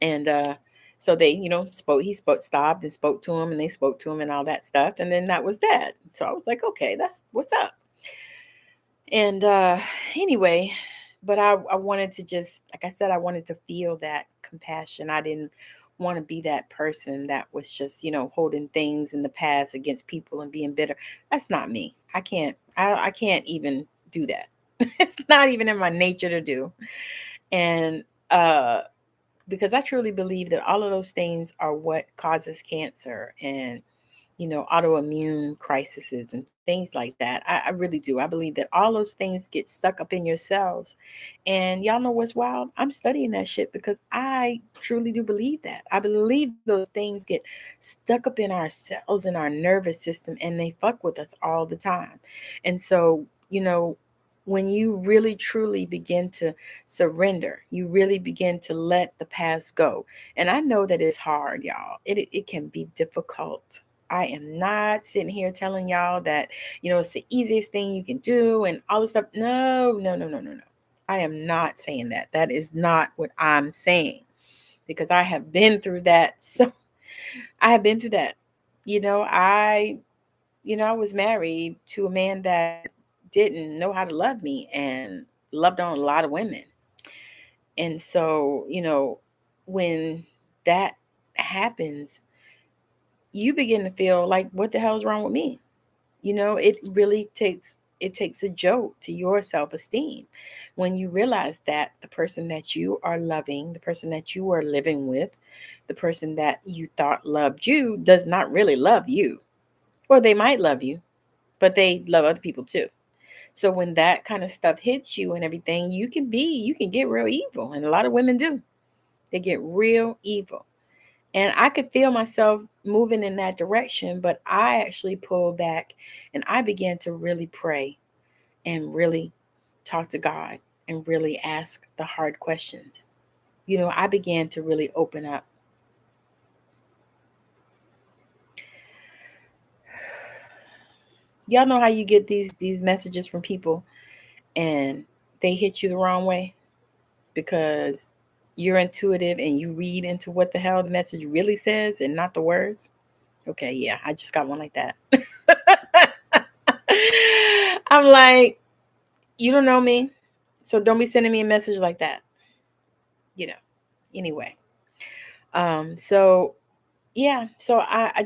And, so they, stopped and spoke to him, and they spoke to him and all that stuff. And then that was that. So I was like, okay, that's what's up. And anyway, but I wanted to just, like I said, I wanted to feel that compassion. I didn't want to be that person that was just, holding things in the past against people and being bitter. That's not me. I can't even do that. It's not even in my nature to do. And because I truly believe that all of those things are what causes cancer and autoimmune crises and things like that. I really do. I believe that all those things get stuck up in yourselves. And y'all know what's wild? I'm studying that shit because I truly do believe that. I believe those things get stuck up in our cells and our nervous system and they fuck with us all the time. And so, when you really truly begin to surrender, you really begin to let the past go. And I know that it's hard, y'all. It can be difficult. I am not sitting here telling y'all that, it's the easiest thing you can do and all this stuff. No, no, no, no, no, no. I am not saying that. That is not what I'm saying because I have been through that. So I have been through that. I was married to a man that didn't know how to love me and loved on a lot of women. And so, when that happens, you begin to feel like, what the hell is wrong with me? It takes a jolt to your self-esteem when you realize that the person that you are loving, the person that you are living with, the person that you thought loved you does not really love you. Or they might love you, but they love other people too. So when that kind of stuff hits you and everything, you can get real evil. And a lot of women do. They get real evil. And I could feel myself moving in that direction, but I actually pulled back and I began to really pray and really talk to God and really ask the hard questions. I began to really open up. Y'all know how you get these messages from people and they hit you the wrong way because you're intuitive and you read into what the hell the message really says and not the words. Okay, yeah, I just got one like that. I'm like, you don't know me, so don't be sending me a message like that. You know. Anyway, so yeah, so I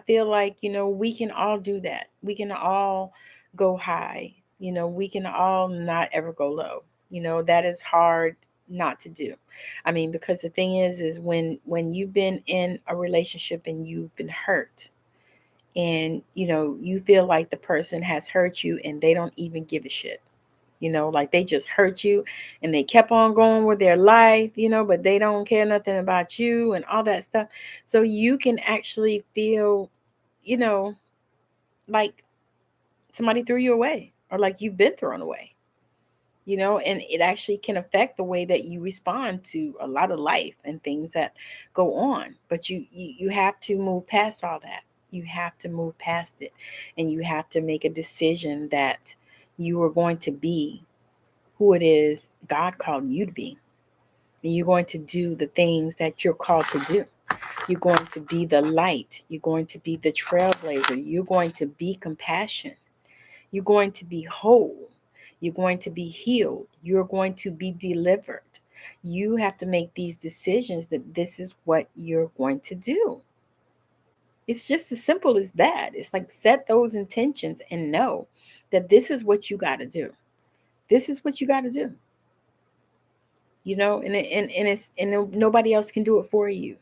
feel like we can all do that. We can all go high. We can all not ever go low. That is hard not to do. I mean, because the thing is when you've been in a relationship and you've been hurt and you feel like the person has hurt you and they don't even give a shit. Like they just hurt you and they kept on going with their life, but they don't care nothing about you and all that stuff. So you can actually feel, you know like somebody threw you away or like you've been thrown away. And it actually can affect the way that you respond to a lot of life and things that go on. But you have to move past all that. You have to move past it, and you have to make a decision that you are going to be who it is God called you to be. And you're going to do the things that you're called to do. You're going to be the light. You're going to be the trailblazer. You're going to be compassion. You're going to be whole. You're going to be healed. You're going to be delivered. You have to make these decisions that this is what you're going to do. It's just as simple as that. It's like set those intentions and know that this is what you got to do. This is what you got to do. And nobody else can do it for you.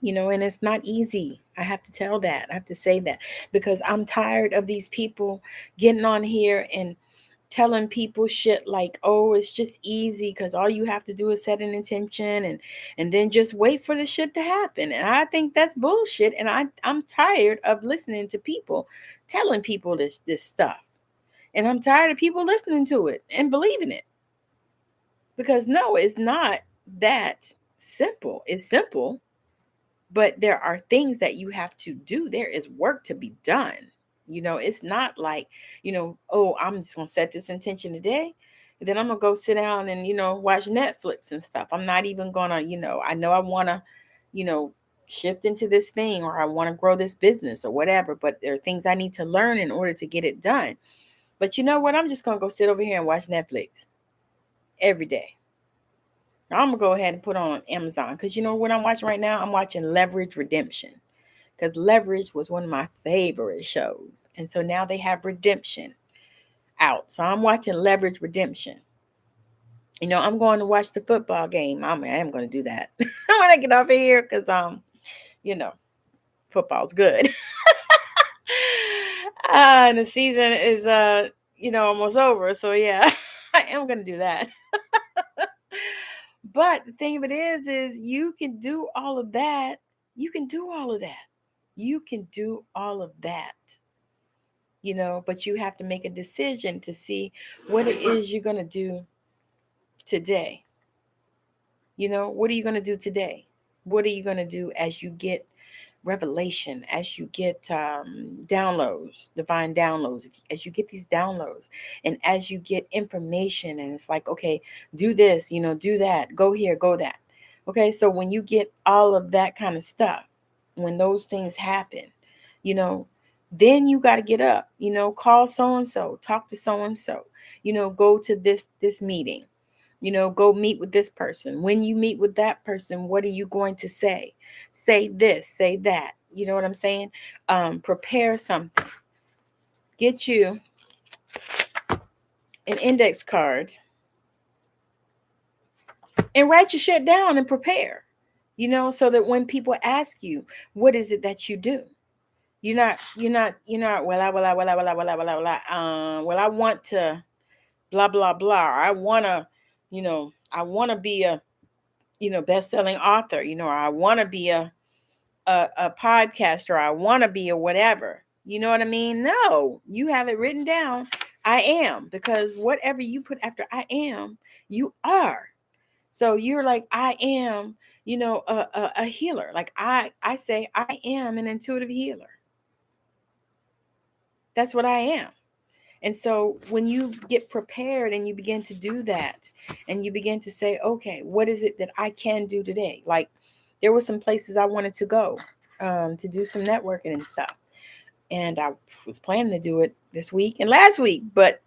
And it's not easy. I have to tell that. I have to say that because I'm tired of these people getting on here and telling people shit like, oh, it's just easy because all you have to do is set an intention and then just wait for the shit to happen. And I think that's bullshit. And I'm tired of listening to people telling people this stuff. And I'm tired of people listening to it and believing it. Because no, it's not that simple. It's simple, but there are things that you have to do. There is work to be done. It's not like, oh, I'm just going to set this intention today. And then I'm going to go sit down and, watch Netflix and stuff. I'm not even going to, I know I want to, shift into this thing or I want to grow this business or whatever. But there are things I need to learn in order to get it done. But you know what? I'm just going to go sit over here and watch Netflix every day. I'm going to go ahead and put on Amazon because you know what I'm watching right now? I'm watching Leverage Redemption because Leverage was one of my favorite shows. And so now they have Redemption out. So I'm watching Leverage Redemption. I'm going to watch the football game. I am going to do that when I get off of here because, football's good. And the season is almost over. So yeah, I am gonna do that. But the thing of it is you can do all of that. You can do all of that. You can do all of that. But you have to make a decision to see what it is you're gonna do today. What are you gonna do today? What are you gonna do as you get revelation, as you get downloads, divine downloads, as you get these downloads, and as you get information, and it's like, okay, do this, do that, go here, go that. Okay, so when you get all of that kind of stuff, when those things happen, then you got to get up, call so and so, talk to so and so, go to this meeting, go meet with this person. When you meet with that person, what are you going to say? Say this, say that. You know what I'm saying? Prepare something. Get you an index card and write your shit down and prepare, so that when people ask you, what is it that you do? You're not, well, I want to blah, blah, blah. I want to be a, best-selling author, or I want to be a podcaster. I want to be a whatever. You know what I mean? No, you have it written down. I am, because whatever you put after I am, you are. So you're like, I am, a healer. Like I say, I am an intuitive healer. That's what I am. And so when you get prepared and you begin to do that, and you begin to say, okay, what is it that I can do today? Like there were some places I wanted to go to do some networking and stuff. And I was planning to do it this week and last week. But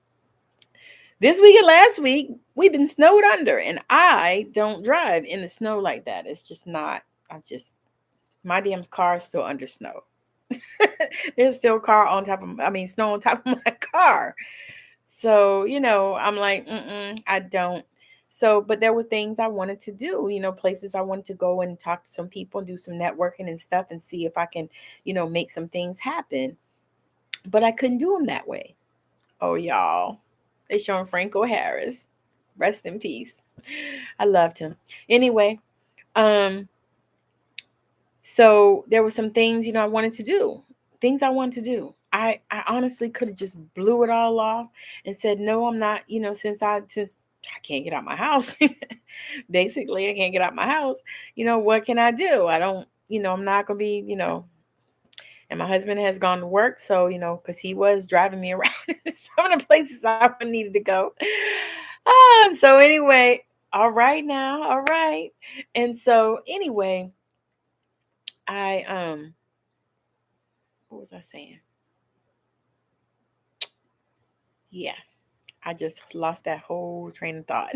this week and last week, we've been snowed under. And I don't drive in the snow like that. It's just not, my damn car is still under snow. There's still snow on top of my car. So, I'm like, I don't. So, but there were things I wanted to do, places I wanted to go and talk to some people and do some networking and stuff and see if I can, make some things happen. But I couldn't do them that way. Oh, y'all. They showing Franco Harris. Rest in peace. I loved him. Anyway, so there were some things, I wanted to do. Things I wanted to do. I honestly could have just blew it all off and said, no, I'm not, since I can't get out my house. Basically, I can't get out my house. What can I do? I don't, I'm not going to be, and my husband has gone to work. So, because he was driving me around some of the places I needed to go. So anyway, all right now. All right. And so anyway, what was I saying? Yeah, I just lost that whole train of thought.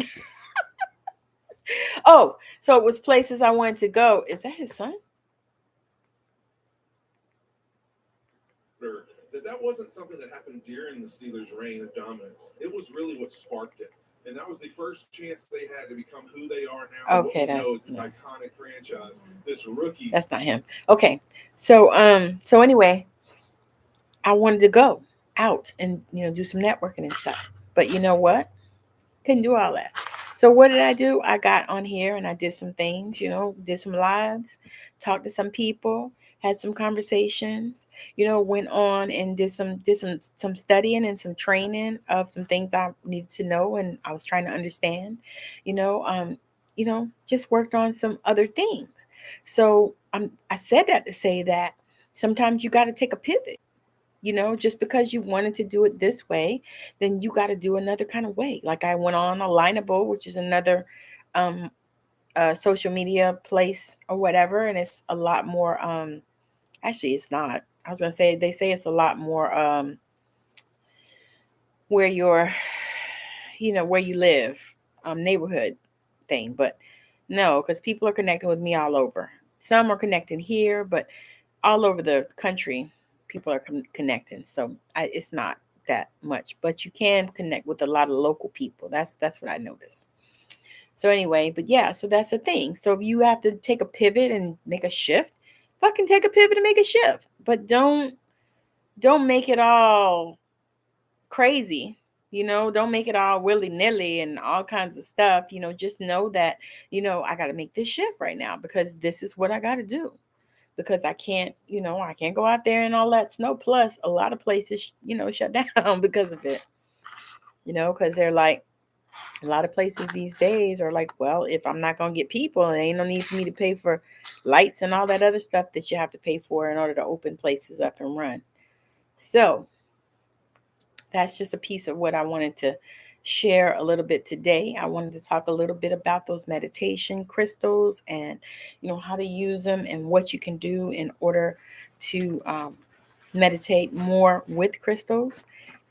Oh, so it was places I wanted to go. Is that his son? That wasn't something that happened during the Steelers' reign of dominance. It was really what sparked it. And that was the first chance they had to become who they are now. Okay, what we know is this iconic franchise, this rookie. That's not him. Okay. So anyway, I wanted to go out and do some networking and stuff. But you know what? Couldn't do all that. So what did I do? I got on here and I did some things, did some lives, talked to some people, had some conversations, went on and did some studying and some training of some things I needed to know and I was trying to understand, just worked on some other things. So I said that to say that sometimes you got to take a pivot. Just because you wanted to do it this way, then you got to do another kind of way. Like I went on Alignable, which is another social media place or whatever. And it's a lot more, actually it's not. I was going to say, they say it's a lot more where you're, where you live, neighborhood thing. But no, because people are connecting with me all over. Some are connecting here, but all over the country, people are connecting. So it's not that much, but you can connect with a lot of local people. That's what I noticed. So anyway, but yeah, so that's the thing. So if you have to take a pivot and make a shift, fucking take a pivot and make a shift. But don't don't make it all crazy. Don't make it all willy-nilly and all kinds of stuff. Just know that, I got to make this shift right now because this is what I got to do. Because I can't go out there and all that snow. Plus, a lot of places, shut down because of it. Because they're like, a lot of places these days are like, well, if I'm not going to get people, it ain't no need for me to pay for lights and all that other stuff that you have to pay for in order to open places up and run. So that's just a piece of what I wanted to share a little bit today. I wanted to talk a little bit about those meditation crystals and, how to use them and what you can do in order to meditate more with crystals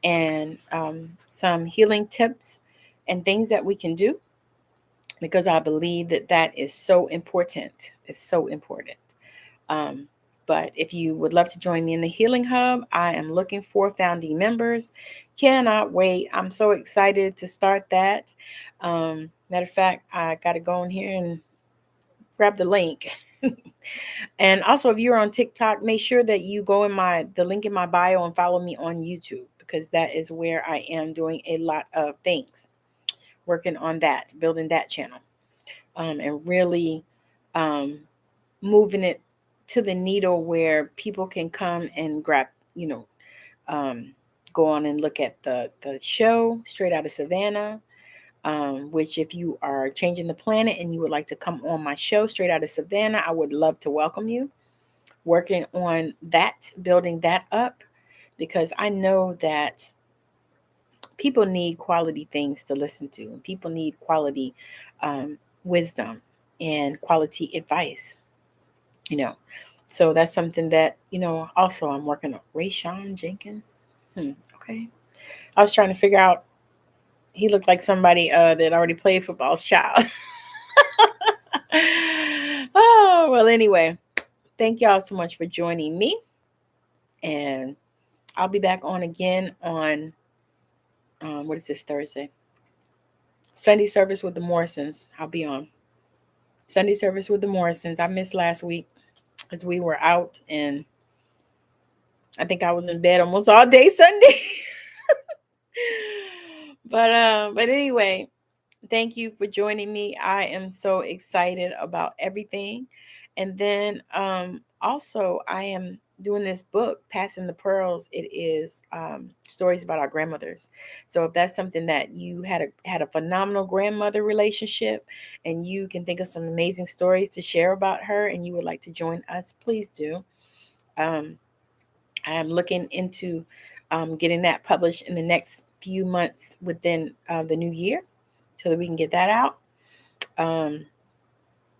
and some healing tips and things that we can do because I believe that that is so important. It's so important. Um, but if you would love to join me in the Healing Hub, I am looking for founding members. Cannot wait. I'm so excited to start that. Matter of fact, I got to go in here and grab the link. And also, if you're on TikTok, make sure that you go in the link in my bio and follow me on YouTube because that is where I am doing a lot of things, working on that, building that channel, and really moving it to the needle where people can come and grab, um, go on and look at the show Straight Out of Savannah, which if you are changing the planet and you would like to come on my show Straight Out of Savannah, I would love to welcome you. Working on that, building that up, because I know that people need quality things to listen to, and people need quality wisdom and quality advice, you know. So that's something that, also I'm working on. Rayshawn Jenkins. Okay. I was trying to figure out, he looked like somebody that already played football's child. Oh, well, anyway, thank y'all so much for joining me. And I'll be back on again on, what is this, Thursday? Sunday service with the Morrisons. I'll be on Sunday service with the Morrisons. I missed last week because we were out and I think I was in bed almost all day Sunday. But anyway, thank you for joining me. I am so excited about everything. And then also I am doing this book, Passing the Pearls. It is stories about our grandmothers. So if that's something that you had a phenomenal grandmother relationship and you can think of some amazing stories to share about her and you would like to join us, please do. Um, I am looking into getting that published in the next few months within the new year so that we can get that out. Um,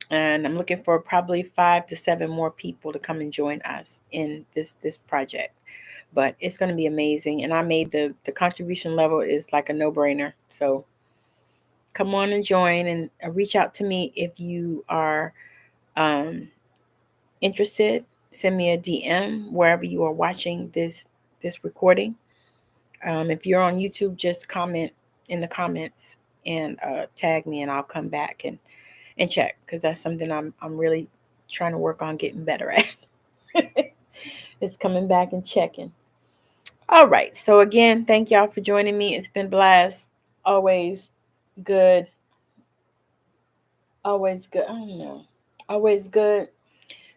and I'm looking for probably 5 to 7 more people to come and join us in this project. But it's going to be amazing. And I made the contribution level is like a no-brainer. So come on and join and reach out to me if you are interested. Send me a DM wherever you are watching this recording. If you're on YouTube, just comment in the comments and tag me, and I'll come back and check because that's something I'm really trying to work on getting better at. It's coming back and checking. All right. So again, thank y'all for joining me. It's been blast. Always good. Always good. I don't know. Always good.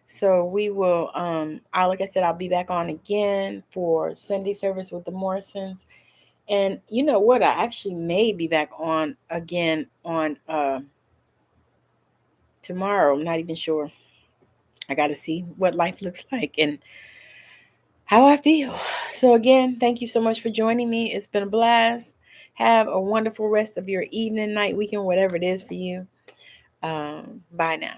So we will like I said, I'll be back on again for Sunday service with the Morrisons. And you know what? I actually may be back on again on tomorrow. I'm not even sure. I got to see what life looks like and how I feel. So again, thank you so much for joining me. It's been a blast. Have a wonderful rest of your evening, night, weekend, whatever it is for you. Bye now.